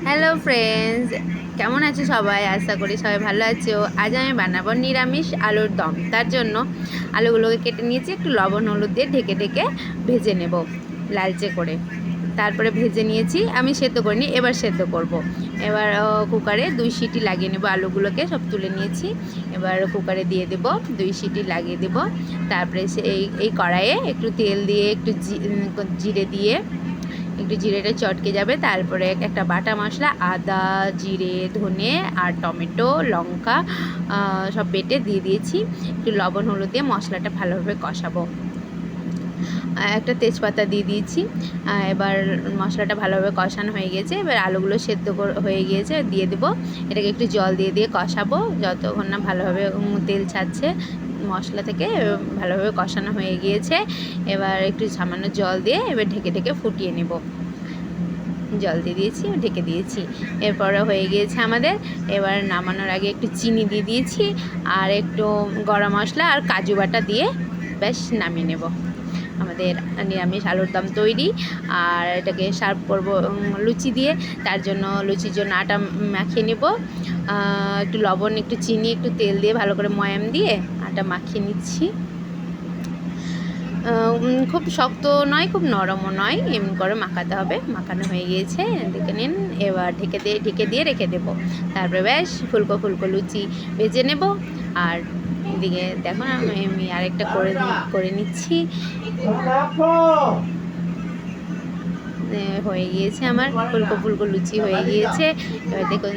Hello friends, কেমন আছো সবাই? আশা করি সবাই ভালো আছো। আজ আমি বানাবো নিরামিষ আলুর দম। তার জন্য আলুগুলোকে কেটে নিয়েছি, একটু লবণ হলুদ দিয়ে ঢেকে ঢেকে ভেজে নেব লালচে করে। তারপরে ভেজে নিয়েছি, আমি সেদ্ধ করিনি, এবার সেদ্ধ করব। এবার কুকারে 2 সিটি লাগিয়ে নেব। আলুগুলোকে সব তুলে নিয়েছি, এবার কুকারে দিয়ে দেব, 2 সিটি লাগিয়ে দেব। তারপরে এই কড়াইয়ে একটু তেল দিয়ে, একটু জিরে দিয়ে, একটু জিরেটা চটকে যাবে। তারপরে একটা বাটা মশলা, আদা, জিরে, ধনে আর টমেটো, লঙ্কা সব বেটে দিয়ে দিয়েছি। একটু লবণ হলুদ দিয়ে মশলাটা ভালোভাবে কষাবো। একটা তেজপাতা দিয়ে দিয়েছি। এবার মশলাটা ভালোভাবে কষানো হয়ে গেছে, এবার আলুগুলো সেদ্ধ হয়ে গিয়েছে, দিয়ে দেবো। এটাকে একটু জল দিয়ে দিয়ে কষাবো যতক্ষণ না ভালোভাবে তেল ছাড়ছে মশলা থেকে, ভালোভাবে কষানো হয়ে গিয়েছে। এবার একটু সামান্য জল দিয়ে এবার ঢেকে ঢেকে ফুটিয়ে নেব। জল দিয়ে দিয়েছি, ঢেকে দিয়েছি। এরপরে হয়ে গিয়েছে আমাদের। এবার নামানোর আগে একটু চিনি দিয়ে দিয়েছি, আর একটু গরম মশলা আর কাজু বাটা দিয়ে ব্যাস নামিয়ে নেব। আমাদের নিরামিষ আলুর দম তৈরি। আর এটাকে সার্ভ করব লুচি দিয়ে। তার জন্য লুচির জন্য আটা মাখিয়ে নেব। একটু লবণ, একটু চিনি, একটু তেল দিয়ে ভালো করে ময়াম দিয়ে আটা মাখিয়ে নিচ্ছি। খুব শক্ত নয়, খুব নরমও নয়, এমনি করে মাখাতে হবে। মাখানো হয়ে গিয়েছে, দেখে নিন। এবার ঢেকে দিয়ে রেখে দেব। তারপরে ব্যাস ফুলকো ফুলকো লুচি ভেজে নেব। আর এদিকে দেখুন, আমি আরেকটা করে নিচ্ছি। হয়ে গিয়েছে আমার ফুলকো ফুলকো লুচি হয়ে গিয়েছে। এবার দেখুন।